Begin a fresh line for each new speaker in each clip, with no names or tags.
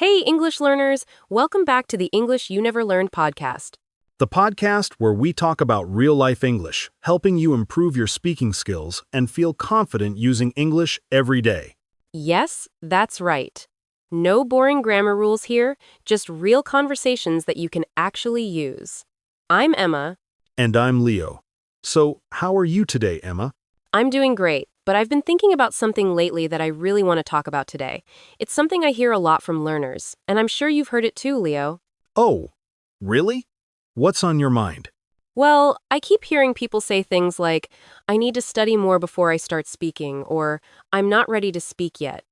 Hey, English learners! Welcome back to the English You Never Learned podcast.
The podcast where we talk about real-life English, helping you improve your speaking skills and feel confident using English every day.
Yes, that's right. No boring grammar rules here, just real conversations that you can actually use. I'm Emma.
And I'm Leo. So, how are you today, Emma?
I'm doing great, but I've been thinking about something lately that I really want to talk about today. It's something I hear a lot from learners, and I'm sure you've heard it too, Leo.
Oh, really? What's on your mind?
Well, I keep hearing people say things like, I need to study more before I start speaking, or I'm not ready to speak yet.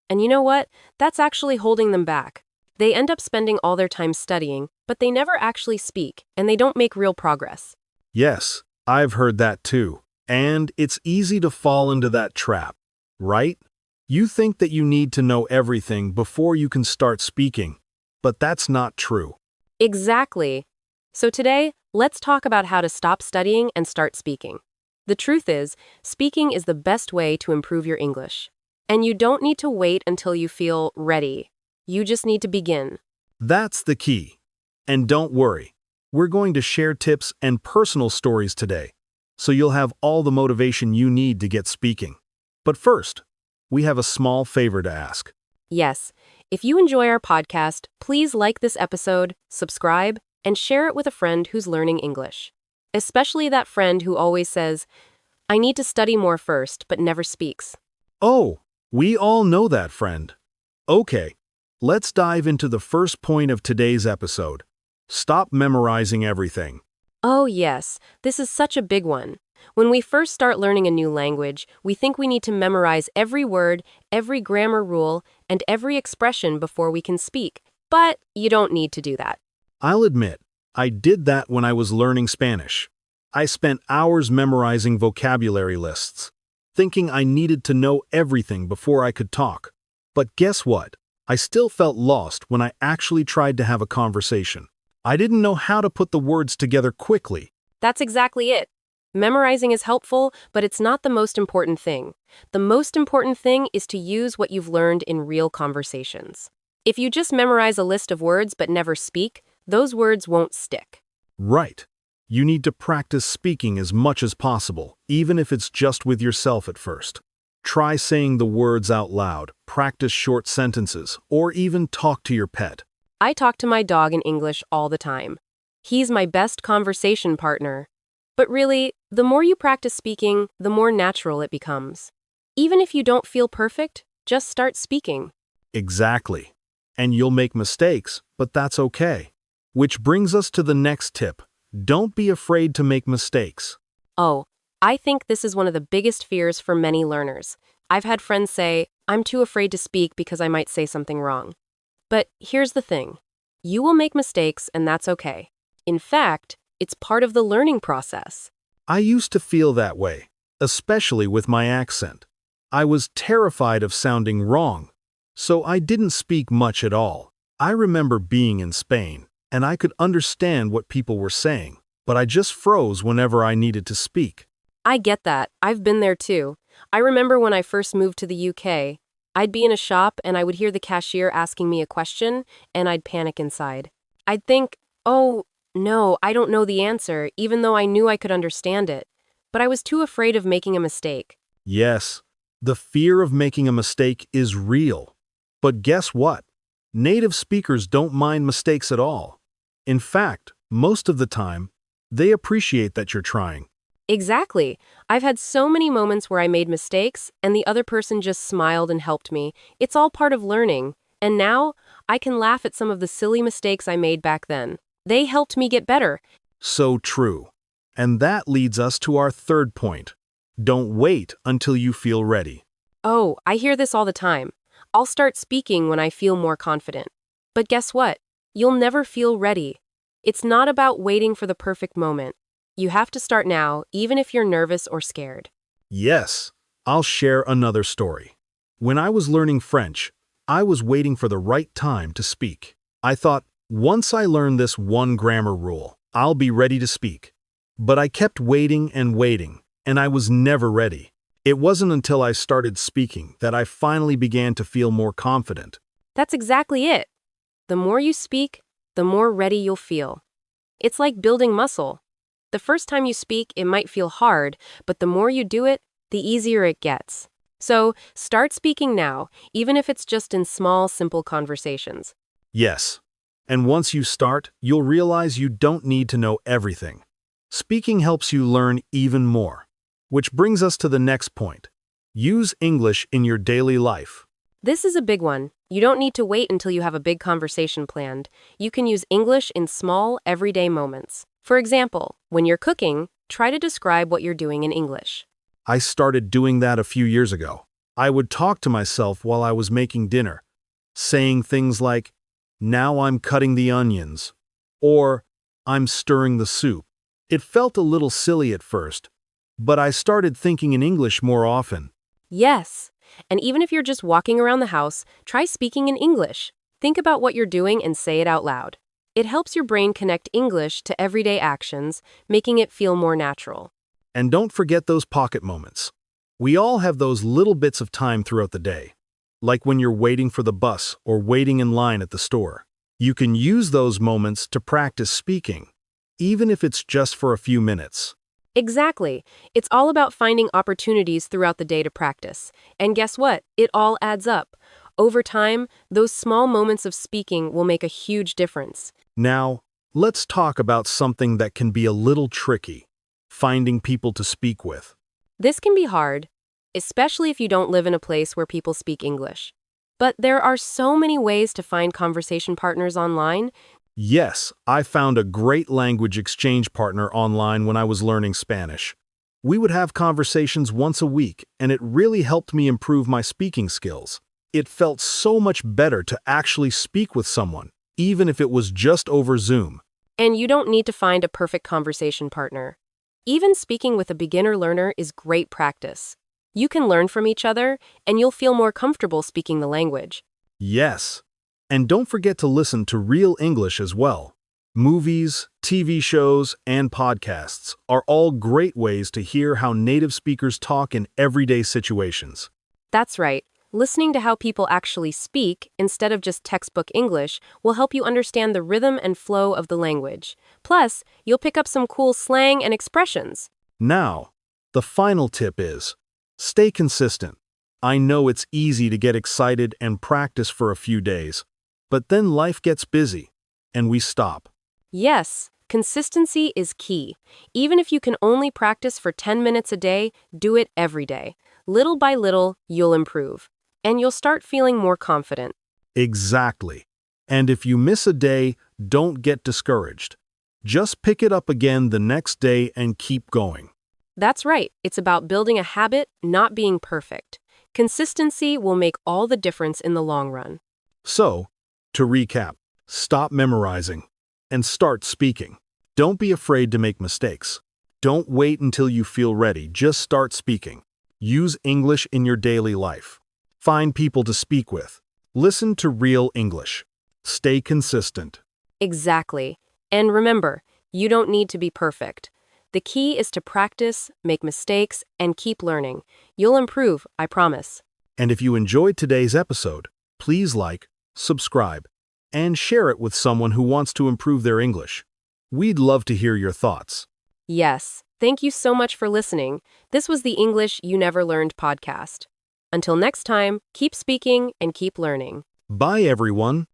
And you know what? That's actually holding them back. They end up spending all their time studying, but they never actually speak, and they don't make real progress.
Yes, I've heard that too. And it's easy to fall into that trap, right? You think that you need to know everything before you can start speaking, but that's not true.
Exactly. So today, let's talk about how to stop studying and start speaking. The truth is, speaking is the best way to improve your English. And you don't need to wait until you feel ready. You just need to begin.
That's the key. And don't worry, we're going to share tips and personal stories today, so you'll have all the motivation you need to get speaking. But first, we have a small favor to ask.
Yes, if you enjoy our podcast, please like this episode, subscribe, and share it with a friend who's learning English. Especially that friend who always says, I need to study more first, but never speaks.
Oh, we all know that friend. Okay, let's dive into the first point of today's episode. Stop memorizing everything.
Oh, yes, this is such a big one. When we first start learning a new language, we think we need to memorize every word, every grammar rule, and every expression before we can speak. But you don't need to do that.
I'll admit, I did that when I was learning Spanish. I spent hours memorizing vocabulary lists, thinking I needed to know everything before I could talk. But guess what? I still felt lost when I actually tried to have a conversation. I didn't know how to put the words together quickly.
That's exactly it. Memorizing is helpful, but it's not the most important thing. The most important thing is to use what you've learned in real conversations. If you just memorize a list of words but never speak, those words won't stick.
Right. You need to practice speaking as much as possible, even if it's just with yourself at first. Try saying the words out loud, practice short sentences, or even talk to your pet.
I talk to my dog in English all the time. He's my best conversation partner. But really, the more you practice speaking, the more natural it becomes. Even if you don't feel perfect, just start speaking.
Exactly. And you'll make mistakes, but that's okay. Which brings us to the next tip. Don't be afraid to make mistakes.
Oh, I think this is one of the biggest fears for many learners. I've had friends say, I'm too afraid to speak because I might say something wrong. But here's the thing. You will make mistakes, and that's okay. In fact, it's part of the learning process.
I used to feel that way, especially with my accent. I was terrified of sounding wrong, so I didn't speak much at all. I remember being in Spain, and I could understand what people were saying, but I just froze whenever I needed to speak.
I get that. I've been there too. I remember when I first moved to the UK, I'd be in a shop and I would hear the cashier asking me a question, and I'd panic inside. I'd think, oh, no, I don't know the answer, even though I knew I could understand it. But I was too afraid of making a mistake.
Yes, the fear of making a mistake is real. But guess what? Native speakers don't mind mistakes at all. In fact, most of the time, they appreciate that you're trying.
Exactly. I've had so many moments where I made mistakes, and the other person just smiled and helped me. It's all part of learning. And now, I can laugh at some of the silly mistakes I made back then. They helped me get better.
So true. And that leads us to our third point. Don't wait until you feel ready.
Oh, I hear this all the time. I'll start speaking when I feel more confident. But guess what? You'll never feel ready. It's not about waiting for the perfect moment. You have to start now, even if you're nervous or scared.
Yes, I'll share another story. When I was learning French, I was waiting for the right time to speak. I thought, once I learn this one grammar rule, I'll be ready to speak. But I kept waiting, and I was never ready. It wasn't until I started speaking that I finally began to feel more confident.
That's exactly it. The more you speak, the more ready you'll feel. It's like building muscle. The first time you speak, it might feel hard, but the more you do it, the easier it gets. So, start speaking now, even if it's just in small, simple conversations.
Yes. And once you start, you'll realize you don't need to know everything. Speaking helps you learn even more. Which brings us to the next point. Use English in your daily life.
This is a big one. You don't need to wait until you have a big conversation planned. You can use English in small, everyday moments. For example, when you're cooking, try to describe what you're doing in English.
I started doing that a few years ago. I would talk to myself while I was making dinner, saying things like, "Now I'm cutting the onions," or "I'm stirring the soup." It felt a little silly at first, but I started thinking in English more often.
Yes. And even if you're just walking around the house, try speaking in English. Think about what you're doing and say it out loud. It helps your brain connect English to everyday actions, making it feel more natural.
And don't forget those pocket moments. We all have those little bits of time throughout the day, like when you're waiting for the bus or waiting in line at the store. You can use those moments to practice speaking, even if it's just for a few minutes.
Exactly. It's all about finding opportunities throughout the day to practice. And guess what? It all adds up. Over time, those small moments of speaking will make a huge difference.
Now, let's talk about something that can be a little tricky: finding people to speak with.
This can be hard, especially if you don't live in a place where people speak English. But there are so many ways to find conversation partners online.
Yes, I found a great language exchange partner online when I was learning Spanish. We would have conversations once a week, and it really helped me improve my speaking skills. It felt so much better to actually speak with someone, even if it was just over Zoom.
And you don't need to find a perfect conversation partner. Even speaking with a beginner learner is great practice. You can learn from each other, and you'll feel more comfortable speaking the language.
Yes. And don't forget to listen to real English as well. Movies, TV shows, and podcasts are all great ways to hear how native speakers talk in everyday situations.
That's right. Listening to how people actually speak, instead of just textbook English, will help you understand the rhythm and flow of the language. Plus, you'll pick up some cool slang and expressions.
Now, the final tip is stay consistent. I know it's easy to get excited and practice for a few days, but then life gets busy, and we stop.
Yes, consistency is key. Even if you can only practice for 10 minutes a day, do it every day. Little by little, you'll improve. And you'll start feeling more confident.
Exactly. And if you miss a day, don't get discouraged. Just pick it up again the next day and keep going.
That's right. It's about building a habit, not being perfect. Consistency will make all the difference in the long run.
So, to recap, stop memorizing and start speaking. Don't be afraid to make mistakes. Don't wait until you feel ready, just start speaking. Use English in your daily life. Find people to speak with. Listen to real English. Stay consistent.
Exactly. And remember, you don't need to be perfect. The key is to practice, make mistakes, and keep learning. You'll improve, I promise.
And if you enjoyed today's episode, please like, subscribe, and share it with someone who wants to improve their English. We'd love to hear your thoughts.
Yes, thank you so much for listening. This was the English You Never Learned podcast. Until next time, keep speaking and keep learning.
Bye, everyone.